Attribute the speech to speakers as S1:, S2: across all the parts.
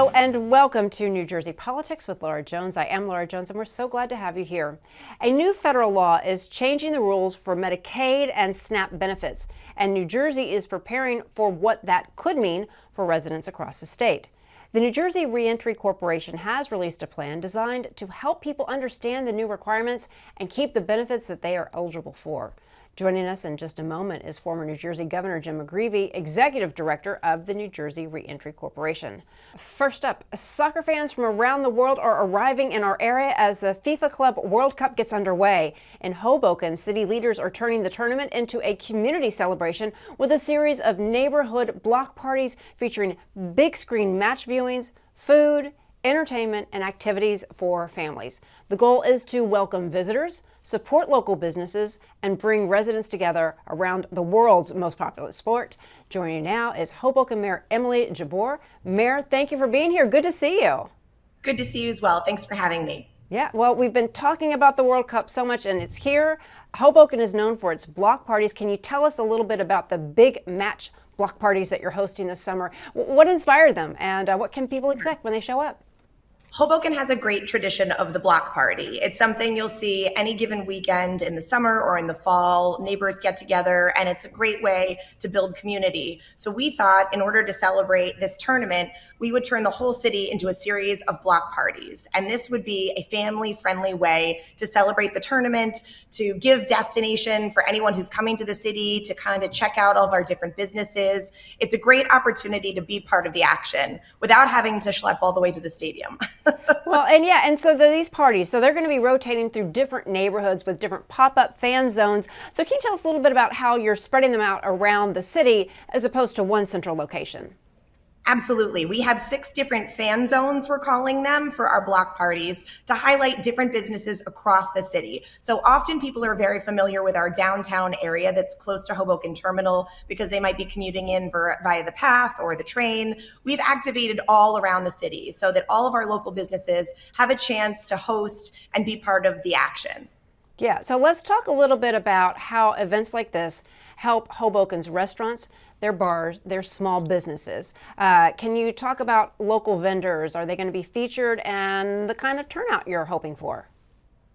S1: Hello and welcome to New Jersey Politics with Laura Jones. I am Laura Jones and we're so glad to have you here. A new federal law is changing the rules for Medicaid and SNAP benefits, and New Jersey is preparing for what that could mean for residents across the state. The New Jersey Reentry Corporation has released a plan designed to help people understand the new requirements and keep the benefits that they are eligible for. Joining us in just a moment is former New Jersey Governor Jim McGreevey, Executive Director of the New Jersey Reentry Corporation. First up, soccer fans from around the world are arriving in our area as the FIFA Club World Cup gets underway. In Hoboken, city leaders are turning the tournament into a community celebration with a series of neighborhood block parties featuring big screen match viewings, food, entertainment, and activities for families. The goal is to welcome visitors, support local businesses, and bring residents together around the world's most popular sport. Joining now is Hoboken Mayor Emily Jabbour. Mayor, thank you for being here. Good to see you.
S2: Good to see you as well. Thanks for having me.
S1: Yeah, well, we've been talking about the World Cup so much, and it's here. Hoboken is known for its block parties. Can you tell us a little bit about the big match block parties that you're hosting this summer? What inspired them, and what can people expect when they show up?
S2: Hoboken has a great tradition of the block party. It's something you'll see any given weekend in the summer or in the fall. Neighbors get together, and it's a great way to build community. So we thought in order to celebrate this tournament, we would turn the whole city into a series of block parties. And this would be a family-friendly way to celebrate the tournament, to give destination for anyone who's coming to the city, to kind of check out all of our different businesses. It's a great opportunity to be part of the action without having to schlep all the way to the stadium.
S1: Well, and so these parties, so they're going to be rotating through different neighborhoods with different pop-up fan zones. So can you tell us a little bit about how you're spreading them out around the city as opposed to one central location?
S2: Absolutely. We have 6 different fan zones, we're calling them, for our block parties to highlight different businesses across the city. So often people are very familiar with our downtown area that's close to Hoboken Terminal because they might be commuting in via the path or the train. We've activated all around the city so that all of our local businesses have a chance to host and be part of the action.
S1: Yeah, so let's talk a little bit about how events like this help Hoboken's restaurants, their bars, their small businesses. Can you talk about local vendors? Are they going to be featured and the kind of turnout you're hoping for?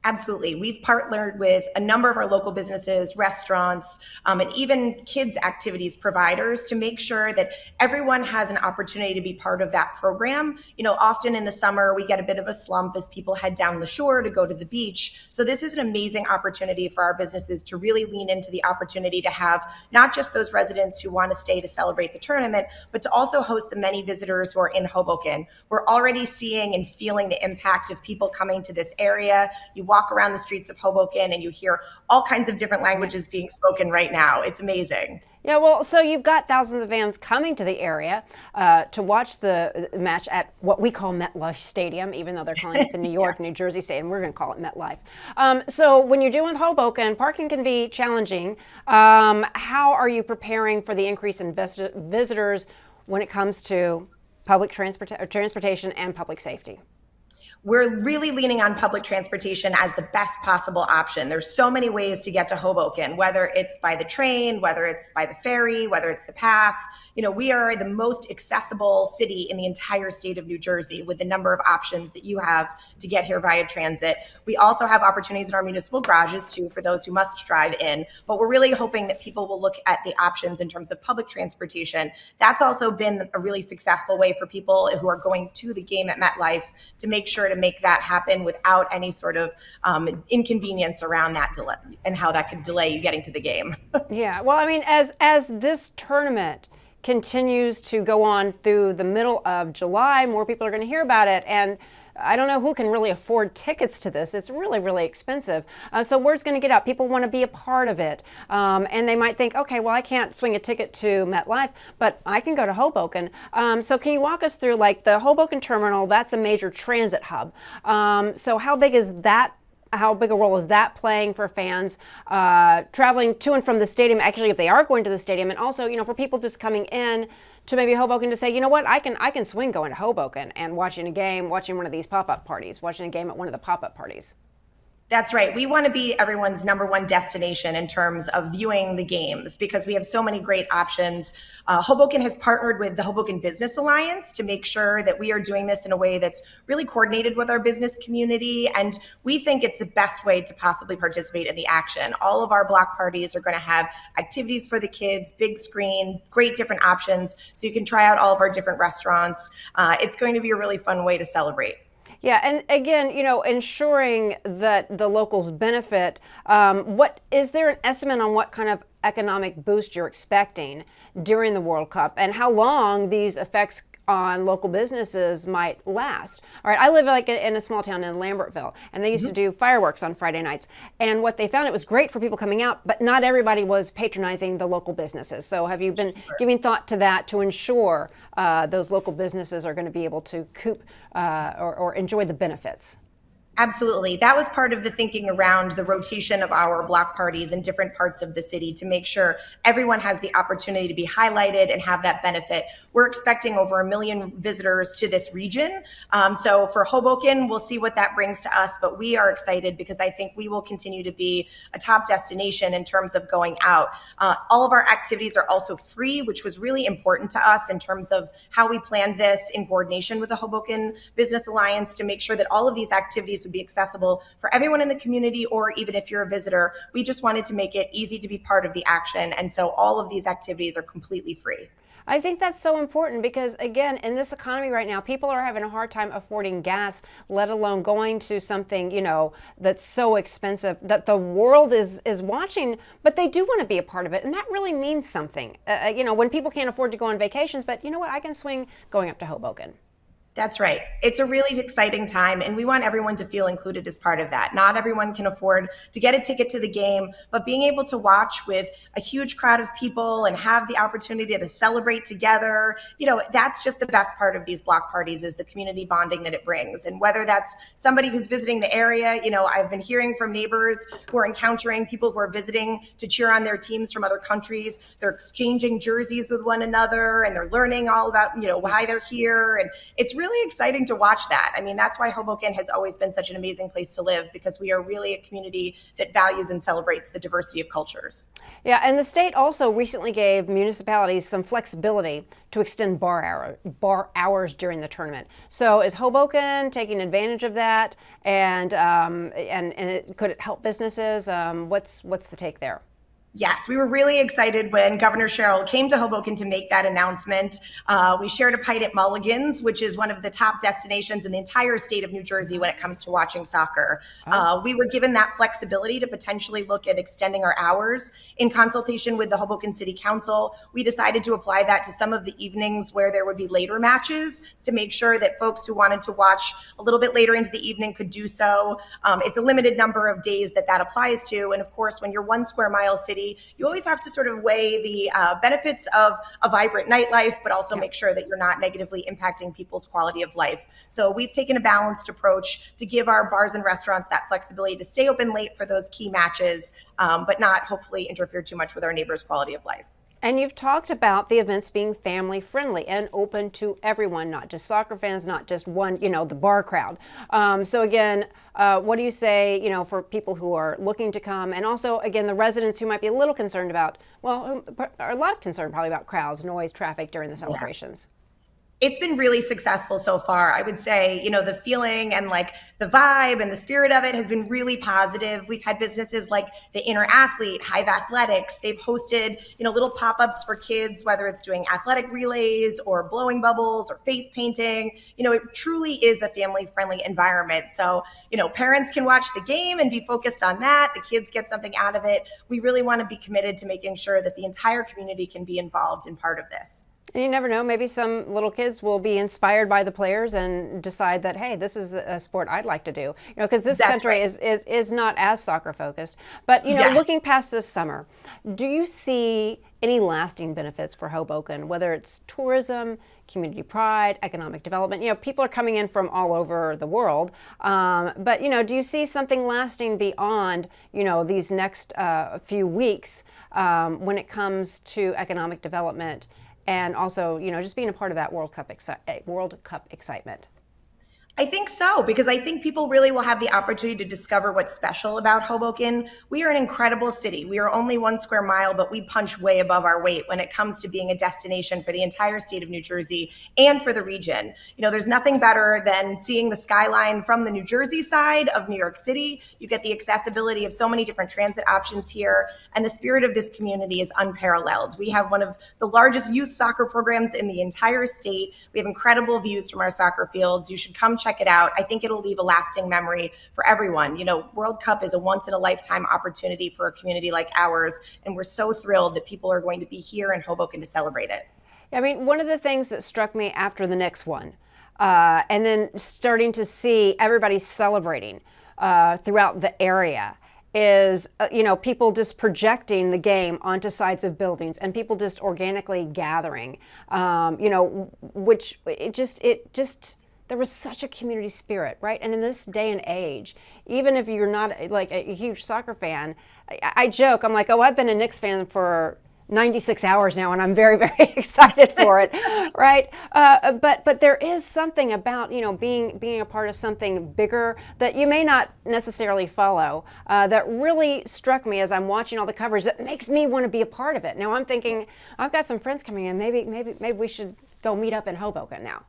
S2: Absolutely. We've partnered with a number of our local businesses, restaurants, and even kids activities providers to make sure that everyone has an opportunity to be part of that program. You know, often in the summer, we get a bit of a slump as people head down the shore to go to the beach. So this is an amazing opportunity for our businesses to really lean into the opportunity to have not just those residents who want to stay to celebrate the tournament, but to also host the many visitors who are in Hoboken. We're already seeing and feeling the impact of people coming to this area. You walk around the streets of Hoboken and you hear all kinds of different languages being spoken right now. It's amazing.
S1: Yeah, well, so you've got thousands of fans coming to the area to watch the match at what we call MetLife Stadium, even though they're calling it the New York, New Jersey Stadium. We're going to call it MetLife. So when you're doing Hoboken, parking can be challenging. How are you preparing for the increase in visitors when it comes to public transportation and public safety?
S2: We're really leaning on public transportation as the best possible option. There's so many ways to get to Hoboken, whether it's by the train, whether it's by the ferry, whether it's the path. You know, we are the most accessible city in the entire state of New Jersey with the number of options that you have to get here via transit. We also have opportunities in our municipal garages too for those who must drive in, but we're really hoping that people will look at the options in terms of public transportation. That's also been a really successful way for people who are going to the game at MetLife to make sure to make that happen without any sort of inconvenience around that delay and how that could delay you getting to the game.
S1: Yeah, well, I mean, as this tournament continues to go on through the middle of July, more people are going to hear about it, and I don't know who can really afford tickets to this. It's really, really expensive. So word's going to get out. People want to be a part of it. And they might think, okay, well, I can't swing a ticket to MetLife, but I can go to Hoboken. So can you walk us through, like, the Hoboken Terminal? That's a major transit hub. So how big is that? How big a role is that playing for fans traveling to and from the stadium, actually, if they are going to the stadium, and also, you know, for people just coming in to maybe Hoboken to say, you know what, I can swing going to Hoboken and watching a game, watching one of these pop-up parties, watching a game at one of the pop-up parties?
S2: That's right. We want to be everyone's number one destination in terms of viewing the games because we have so many great options. Hoboken has partnered with the Hoboken Business Alliance to make sure that we are doing this in a way that's really coordinated with our business community. And we think it's the best way to possibly participate in the action. All of our block parties are going to have activities for the kids, big screen, great different options. So you can try out all of our different restaurants. It's going to be a really fun way to celebrate.
S1: Yeah, and again, ensuring that the locals benefit. What is there an estimate on what kind of economic boost you're expecting during the World Cup, and how long these effects on local businesses might last? All right, I live in a small town in Lambertville, and they used to do fireworks on Friday nights. And what they found, it was great for people coming out, but not everybody was patronizing the local businesses. So have you been giving thought to that to ensure those local businesses are going to be able to or enjoy the benefits?
S2: Absolutely. That was part of the thinking around the rotation of our block parties in different parts of the city to make sure everyone has the opportunity to be highlighted and have that benefit. We're expecting over 1 million visitors to this region. So for Hoboken, we'll see what that brings to us, but we are excited because I think we will continue to be a top destination in terms of going out. All of our activities are also free, which was really important to us in terms of how we planned this in coordination with the Hoboken Business Alliance to make sure that all of these activities would be accessible for everyone in the community, or even if you're a visitor. We just wanted to make it easy to be part of the action. And so all of these activities are completely free.
S1: I think that's so important because, again, in this economy right now, people are having a hard time affording gas, let alone going to something, that's so expensive that the world is watching, but they do want to be a part of it. And that really means something. When people can't afford to go on vacations, but you know what? I can swing going up to Hoboken.
S2: That's right. It's a really exciting time, and we want everyone to feel included as part of that. Not everyone can afford to get a ticket to the game, but being able to watch with a huge crowd of people and have the opportunity to celebrate together, that's just the best part of these block parties is the community bonding that it brings. And whether that's somebody who's visiting the area, I've been hearing from neighbors who are encountering people who are visiting to cheer on their teams from other countries. They're exchanging jerseys with one another, and they're learning all about, why they're here. And it's really exciting to watch that. I mean, that's why Hoboken has always been such an amazing place to live, because we are really a community that values and celebrates the diversity of cultures.
S1: Yeah, and the state also recently gave municipalities some flexibility to extend bar hours during the tournament. So is Hoboken taking advantage of that, and could it help businesses? What's the take there?
S2: Yes, we were really excited when Governor Sherrill came to Hoboken to make that announcement. We shared a pint at Mulligan's, which is one of the top destinations in the entire state of New Jersey when it comes to watching soccer. We were given that flexibility to potentially look at extending our hours. In consultation with the Hoboken City Council, we decided to apply that to some of the evenings where there would be later matches to make sure that folks who wanted to watch a little bit later into the evening could do so. It's a limited number of days that applies to. And of course, when you're 1 square mile city, you always have to sort of weigh the benefits of a vibrant nightlife, but also make sure that you're not negatively impacting people's quality of life. So we've taken a balanced approach to give our bars and restaurants that flexibility to stay open late for those key matches, but not hopefully interfere too much with our neighbors' quality of life.
S1: And you've talked about the events being family friendly and open to everyone, not just soccer fans, not just one, the bar crowd. So again, what do you say, for people who are looking to come, and also, again, the residents who might be a little concerned about, are a lot concerned probably about crowds, noise, traffic during the celebrations?
S2: It's been really successful so far. I would say, the feeling and the vibe and the spirit of it has been really positive. We've had businesses like the Inner Athlete, Hive Athletics. They've hosted, little pop-ups for kids, whether it's doing athletic relays or blowing bubbles or face painting. It truly is a family-friendly environment. So, parents can watch the game and be focused on that. The kids get something out of it. We really want to be committed to making sure that the entire community can be involved in part of this.
S1: And you never know, maybe some little kids will be inspired by the players and decide that, hey, this is a sport I'd like to do. Because this country is not as soccer focused. But, looking past this summer, do you see any lasting benefits for Hoboken, whether it's tourism, community pride, economic development? People are coming in from all over the world. But, do you see something lasting beyond, these next few weeks when it comes to economic development? And also, just being a part of that World Cup excitement.
S2: I think so, because I think people really will have the opportunity to discover what's special about Hoboken. We are an incredible city. We are only 1 square mile, but we punch way above our weight when it comes to being a destination for the entire state of New Jersey and for the region. You know, there's nothing better than seeing the skyline from the New Jersey side of New York City. You get the accessibility of so many different transit options here, and the spirit of this community is unparalleled. We have one of the largest youth soccer programs in the entire state. We have incredible views from our soccer fields. You should come check it out. I think it'll leave a lasting memory for everyone. You know, World Cup is a once in a lifetime opportunity for a community like ours, and we're so thrilled that people are going to be here in Hoboken to celebrate it.
S1: I mean, one of the things that struck me after the Knicks won, and then starting to see everybody celebrating throughout the area, is people just projecting the game onto sides of buildings and people just organically gathering, which it just there was such a community spirit, right? And in this day and age, even if you're not like a huge soccer fan, I joke, I'm like, oh, I've been a Knicks fan for 96 hours now, and I'm very, very excited for it, right? But there is something about being a part of something bigger that you may not necessarily follow that really struck me as I'm watching all the coverage. That makes me want to be a part of it. Now I'm thinking I've got some friends coming in. Maybe we should go meet up in Hoboken now.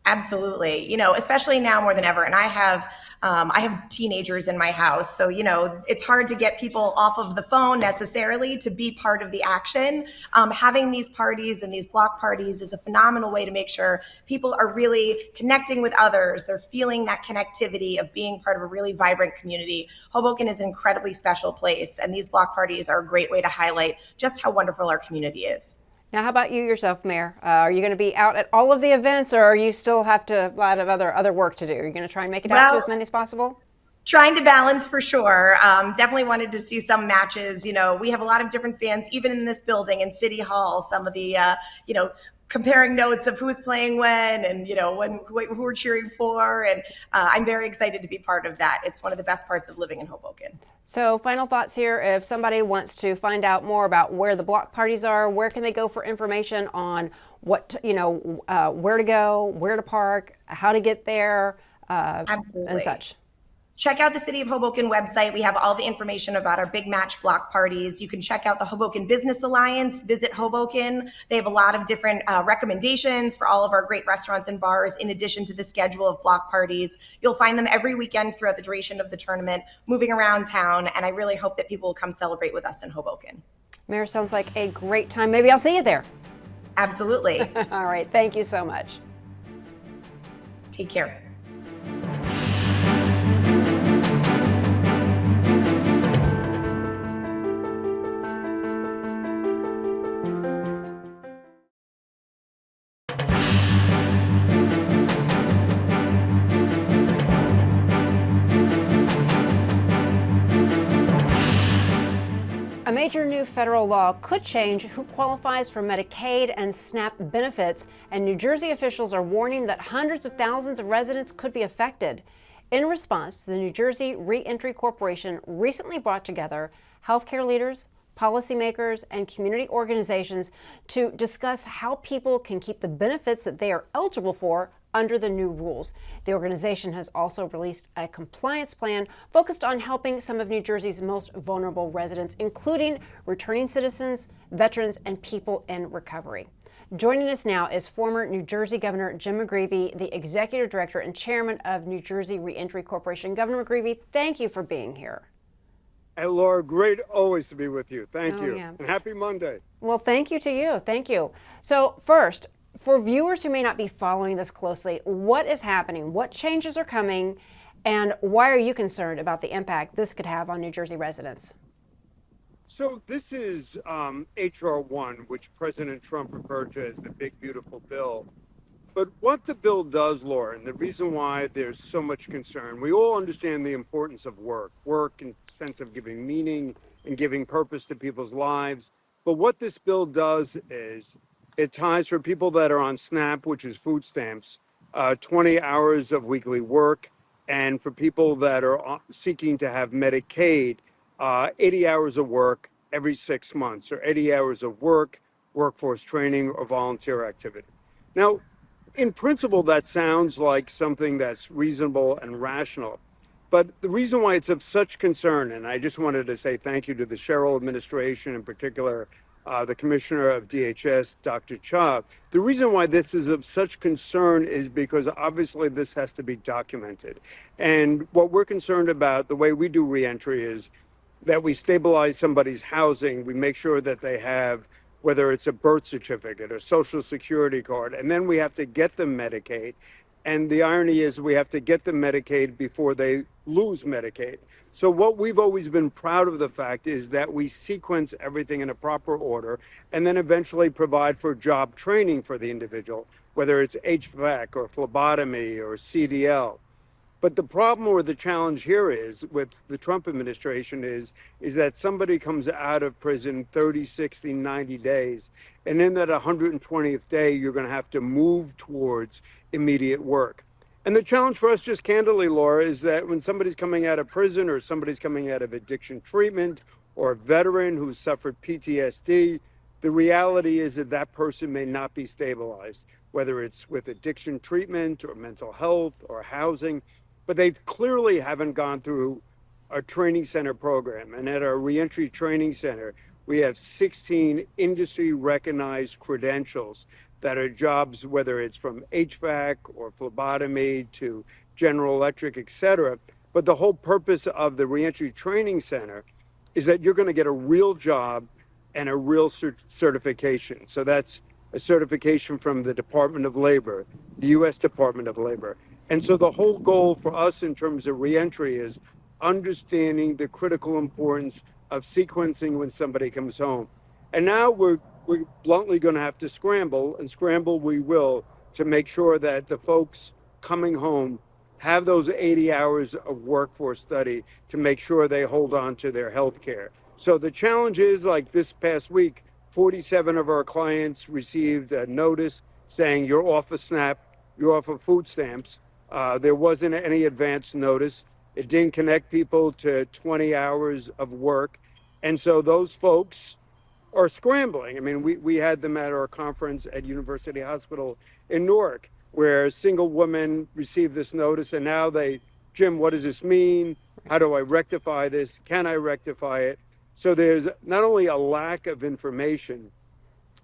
S2: Absolutely. You know, especially now more than ever. And I have teenagers in my house. So, it's hard to get people off of the phone necessarily to be part of the action. Having these parties and these block parties is a phenomenal way to make sure people are really connecting with others. They're feeling that connectivity of being part of a really vibrant community. Hoboken is an incredibly special place. And these block parties are a great way to highlight just how wonderful our community is.
S1: Now, how about you yourself, Mayor? Are you going to be out at all of the events, or you still have a lot of other work to do? Are you going to try and make it out to as many as possible?
S2: Trying to balance for sure. Definitely wanted to see some matches. We have a lot of different fans, even in this building in City Hall. Some of the, comparing notes of who's playing when and, who we're cheering for. And I'm very excited to be part of that. It's one of the best parts of living in Hoboken.
S1: So final thoughts here. If somebody wants to find out more about where the block parties are, where can they go for information on what, where to go, where to park, how to get there,
S2: Absolutely.
S1: and such?
S2: Check out the City of Hoboken website. We have all the information about our big match block parties. You can check out the Hoboken Business Alliance, Visit Hoboken. They have a lot of different recommendations for all of our great restaurants and bars, in addition to the schedule of block parties. You'll find them every weekend throughout the duration of the tournament, moving around town, and I really hope that people will come celebrate with us in Hoboken.
S1: Mayor, sounds like a great time. Maybe I'll see you there.
S2: Absolutely.
S1: All right. Thank you so much.
S2: Take care.
S1: A major new federal law could change who qualifies for Medicaid and SNAP benefits, and New Jersey officials are warning that hundreds of thousands of residents could be affected. In response, the New Jersey Reentry Corporation recently brought together healthcare leaders, policymakers, and community organizations to discuss how people can keep the benefits that they are eligible for under the new rules. The organization has also released a compliance plan focused on helping some of New Jersey's most vulnerable residents, including returning citizens, veterans, and people in recovery. Joining us now is former New Jersey Governor Jim McGreevey, the Executive Director and Chairman of New Jersey Reentry Corporation. Governor McGreevey, thank you for being here.
S3: Hey, Laura, great always to be with you. Thank you.
S1: Yeah.
S3: And happy Monday.
S1: Well, thank you to you. Thank you. So first, for viewers who may not be following this closely, what is happening? What changes are coming? And why are you concerned about the impact this could have on New Jersey residents?
S3: So this is H.R. 1, which President Trump referred to as the big, beautiful bill. But what the bill does, Laura, and the reason why there's so much concern, we all understand the importance of work in the sense of giving meaning and giving purpose to people's lives. But what this bill does is it ties for people that are on SNAP, which is food stamps, 20 hours of weekly work. And for people that are seeking to have Medicaid, 80 hours of work every 6 months, or 80 hours of work, workforce training, or volunteer activity. Now, in principle, that sounds like something that's reasonable and rational. But the reason why it's of such concern, and I just wanted to say thank you to the Sherrill administration, in particular, the commissioner of DHS, Dr. Cha. The reason why this is of such concern is because obviously this has to be documented. And what we're concerned about, the way we do reentry, is that we stabilize somebody's housing. We make sure that they have, whether it's a birth certificate or social security card, and then we have to get them Medicaid. And the irony is we have to get them Medicaid before they lose Medicaid. So what we've always been proud of the fact is that we sequence everything in a proper order and then eventually provide for job training for the individual, whether it's HVAC or phlebotomy or CDL. But the problem or the challenge here is with the Trump administration is that somebody comes out of prison 30, 60, 90 days. And in that 120th day, you're going to have to move towards immediate work. And the challenge for us, just candidly, Laura, is that when somebody's coming out of prison or somebody's coming out of addiction treatment or a veteran who's suffered PTSD, the reality is that that person may not be stabilized, whether it's with addiction treatment or mental health or housing. But they clearly haven't gone through our training center program. And at our reentry training center, we have 16 industry recognized credentials that are jobs, whether it's from HVAC or phlebotomy to General Electric, et cetera. But the whole purpose of the reentry training center is that you're going to get a real job and a real certification. So that's a certification from the Department of Labor, the U.S. Department of Labor. And so the whole goal for us in terms of reentry is understanding the critical importance of sequencing when somebody comes home. And now we're bluntly going to have to scramble, and scramble we will, to make sure that the folks coming home have those 80 hours of workforce study to make sure they hold on to their health care. So the challenge is, like this past week, 47 of our clients received a notice saying you're off of SNAP, you're off of food stamps. There wasn't any advance notice. It didn't connect people to 20 hours of work. And so those folks are scrambling. I mean, we had them at our conference at University Hospital in Newark, where a single woman received this notice, and now Jim, what does this mean? How do I rectify this? Can I rectify it? So there's not only a lack of information,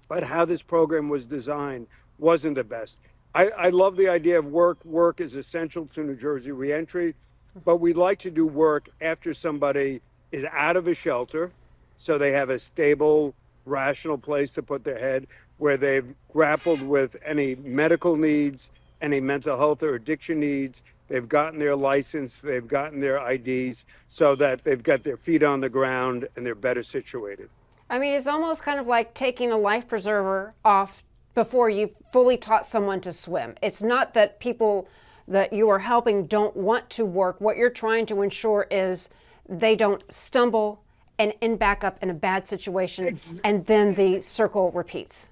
S3: but how this program was designed wasn't the best. I love the idea of work. Work is essential to New Jersey reentry, but we'd like to do work after somebody is out of a shelter, so they have a stable, rational place to put their head, where they've grappled with any medical needs, any mental health or addiction needs. They've gotten their license, they've gotten their IDs, so that they've got their feet on the ground and they're better situated.
S1: I mean, it's almost kind of like taking a life preserver off before you've fully taught someone to swim. It's not that people that you are helping don't want to work. What you're trying to ensure is they don't stumble and end back up in a bad situation, and then the circle repeats.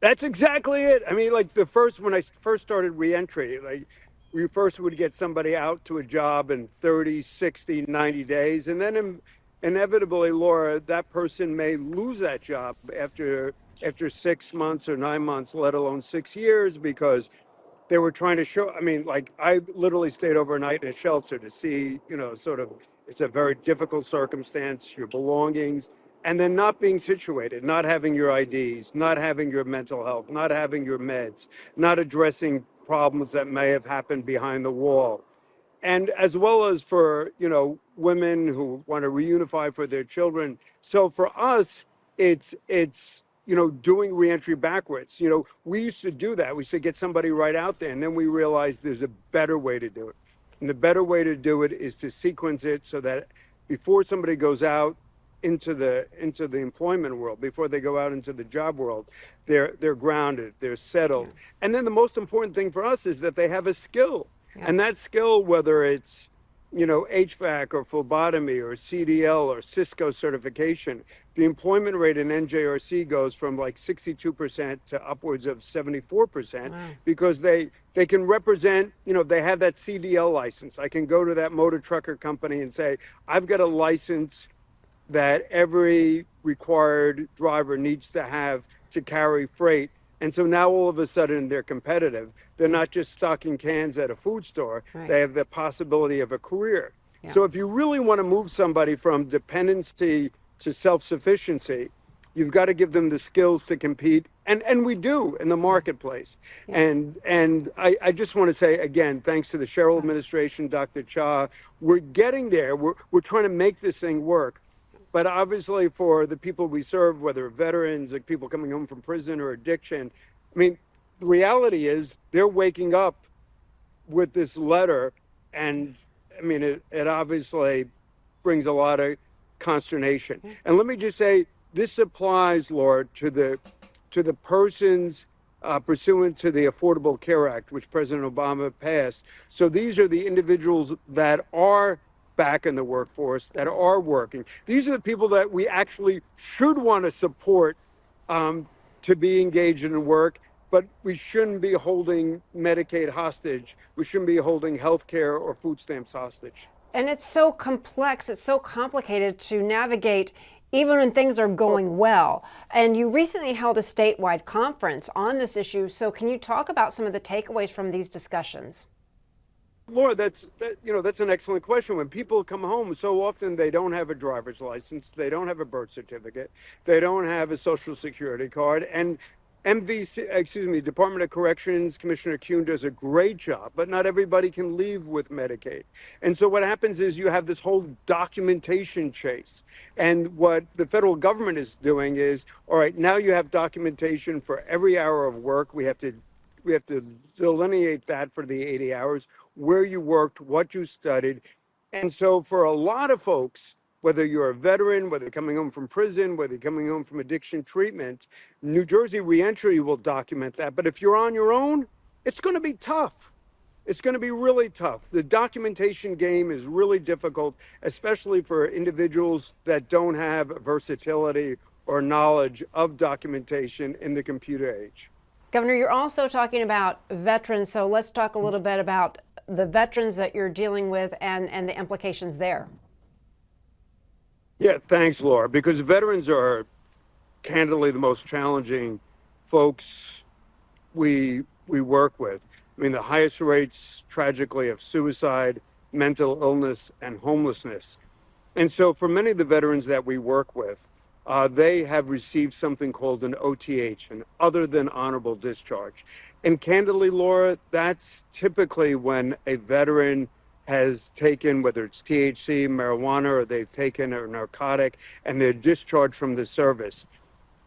S3: That's exactly it. I mean, like when I first started reentry, like we first would get somebody out to a job in 30, 60, 90 days. And then inevitably, Laura, that person may lose that job after 6 months or 9 months, let alone 6 years, because they were trying to show. I mean, like I literally stayed overnight in a shelter to see, sort of, it's a very difficult circumstance, your belongings, and then not being situated, not having your IDs, not having your mental health, not having your meds, not addressing problems that may have happened behind the wall. And as well as for, women who want to reunify for their children. So for us, it's doing reentry backwards. We used to do that. We used to get somebody right out there, and then we realized there's a better way to do it. And the better way to do it is to sequence it so that before somebody goes out into the employment world, before they go out into the job world, they're grounded, they're settled. Yeah. And then the most important thing for us is that they have a skill. Yeah. And that skill, whether it's HVAC or phlebotomy or CDL or Cisco certification, the employment rate in NJRC goes from like 62% to upwards of 74%. Wow. Because they can represent, they have that CDL license. I can go to that motor trucker company and say, I've got a license that every required driver needs to have to carry freight. And so now all of a sudden they're competitive. They're not just stocking cans at a food store.
S1: Right.
S3: They have the possibility of a career.
S1: Yeah.
S3: So if you really want to move somebody from dependency to self-sufficiency, you've got to give them the skills to compete. And we do in the marketplace.
S1: Yeah.
S3: And I just want to say, again, thanks to the Sherrill administration, Dr. Cha, we're getting there. We're trying to make this thing work. But obviously for the people we serve, whether veterans, like people coming home from prison or addiction, I mean, the reality is they're waking up with this letter. And I mean, it obviously brings a lot of consternation. And let me just say, this applies, Lord, to the persons pursuant to the Affordable Care Act, which President Obama passed. So these are the individuals that are back in the workforce, that are working. These are the people that we actually should want to support to be engaged in work, but we shouldn't be holding Medicaid hostage. We shouldn't be holding health care or food stamps hostage.
S1: And it's so complex, it's so complicated to navigate even when things are going well. And you recently held a statewide conference on this issue. So can you talk about some of the takeaways from these discussions?
S3: Laura, that's an excellent question. When people come home, so often they don't have a driver's license, they don't have a birth certificate, they don't have a social security card, and Department of Corrections, Commissioner Kuhn does a great job, but not everybody can leave with Medicaid. And so what happens is you have this whole documentation chase. And what the federal government is doing is, all right, now you have documentation for every hour of work. We have to delineate that for the 80 hours, where you worked, what you studied. And so for a lot of folks, whether you're a veteran, whether you're coming home from prison, whether you're coming home from addiction treatment, New Jersey Reentry will document that. But if you're on your own, it's going to be tough. It's going to be really tough. The documentation game is really difficult, especially for individuals that don't have versatility or knowledge of documentation in the computer age.
S1: Governor, you're also talking about veterans, so let's talk a little bit about the veterans that you're dealing with and the implications there.
S3: Yeah, thanks, Laura, because veterans are candidly the most challenging folks we work with. I mean, the highest rates, tragically, of suicide, mental illness, and homelessness. And so for many of the veterans that we work with, they have received something called an OTH, an other than honorable discharge. And candidly, Laura, that's typically when a veteran has taken, whether it's THC, marijuana, or they've taken a narcotic, and they're discharged from the service.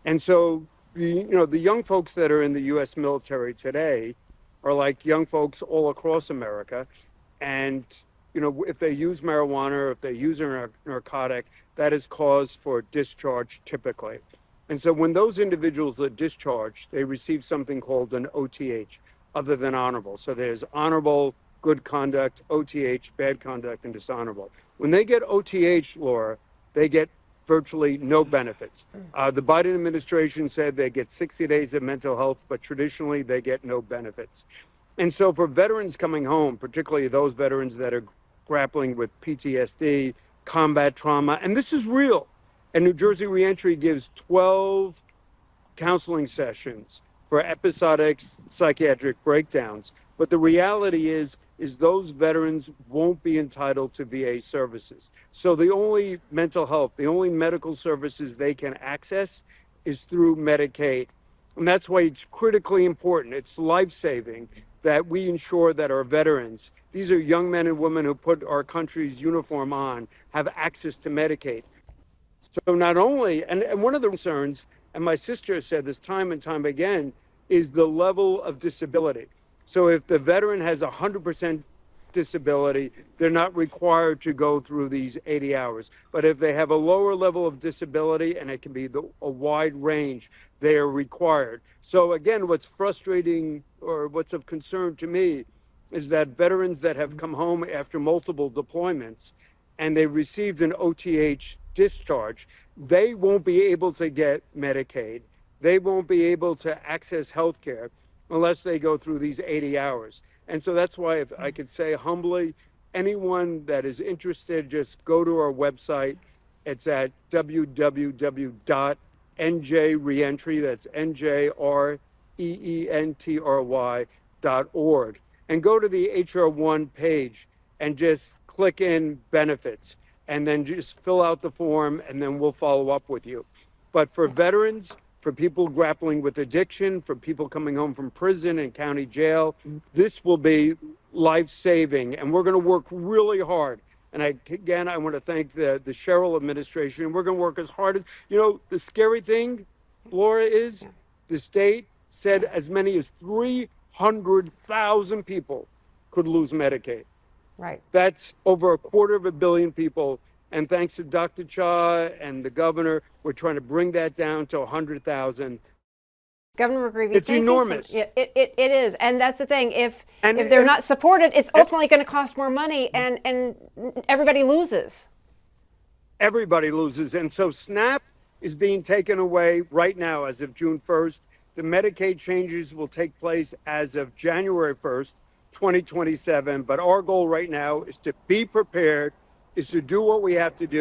S3: And so, the young folks that are in the U.S. military today are like young folks all across America. And, if they use marijuana or if they use a narcotic, that is cause for discharge typically. And so when those individuals are discharged, they receive something called an OTH, other than honorable. So there's honorable, good conduct, OTH, bad conduct, and dishonorable. When they get OTH, Laura, they get virtually no benefits. The Biden administration said they get 60 days of mental health, but traditionally they get no benefits. And so for veterans coming home, particularly those veterans that are grappling with PTSD, combat trauma, and this is real. And New Jersey Reentry gives 12 counseling sessions for episodic psychiatric breakdowns. But the reality is those veterans won't be entitled to VA services. So the only mental health, the only medical services they can access is through Medicaid. And that's why it's critically important. It's life-saving that we ensure that our veterans, these are young men and women who put our country's uniform on, have access to Medicaid. So not only, and one of the concerns, and my sister has said this time and time again, is the level of disability. So if the veteran has 100% disability, they're not required to go through these 80 hours. But if they have a lower level of disability, and it can be a wide range, they are required. So again, what's frustrating or what's of concern to me is that veterans that have come home after multiple deployments and they received an OTH discharge, they won't be able to get Medicaid. They won't be able to access health care unless they go through these 80 hours. And so that's why, if I could say humbly, anyone that is interested, just go to our website. It's at www.njreentry, that's NJREENTRY.org. reentry.org, and go to the HR1 page and just click in benefits, and then just fill out the form, and then we'll follow up with you. But for veterans, for people grappling with addiction, for people coming home from prison and county jail, this will be life-saving, and we're going to work really hard. And again, I want to thank the Sherrill administration. We're going to work as hard as, the scary thing, Laura, is the state said as many as 300,000 people could lose Medicaid.
S1: Right.
S3: That's over 250 million people. And thanks to Dr. Cha and the governor, we're trying to bring that down to 100,000.
S1: Governor McGreevey,
S3: it's enormous.
S1: It is, and that's the thing. If they're not supported, it's ultimately going to cost more money, and everybody loses.
S3: Everybody loses, and so SNAP is being taken away right now as of June 1st. The Medicaid changes will take place as of January 1st, 2027. But our goal right now is to be prepared, is to do what we have to do,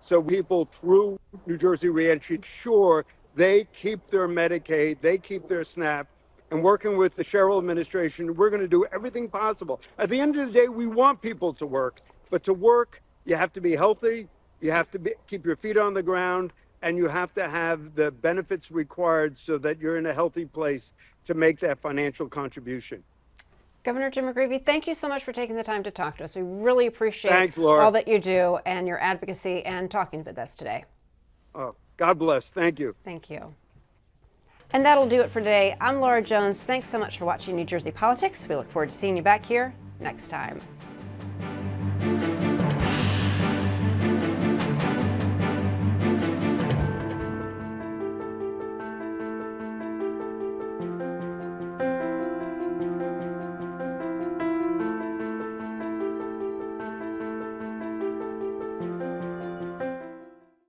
S3: so people through New Jersey Reentry ensure they keep their Medicaid, they keep their SNAP, and working with the Sherrill administration, we're going to do everything possible. At the end of the day, we want people to work, but to work, you have to be healthy, you have to keep your feet on the ground, and you have to have the benefits required so that you're in a healthy place to make that financial contribution.
S1: Governor Jim McGreevey, thank you so much for taking the time to talk to us. We really appreciate
S3: Laura.
S1: all that you do and your advocacy and talking with us today.
S3: Oh, God bless. Thank you.
S1: Thank you. And that'll do it for today. I'm Laura Jones. Thanks so much for watching New Jersey Politics. We look forward to seeing you back here next time.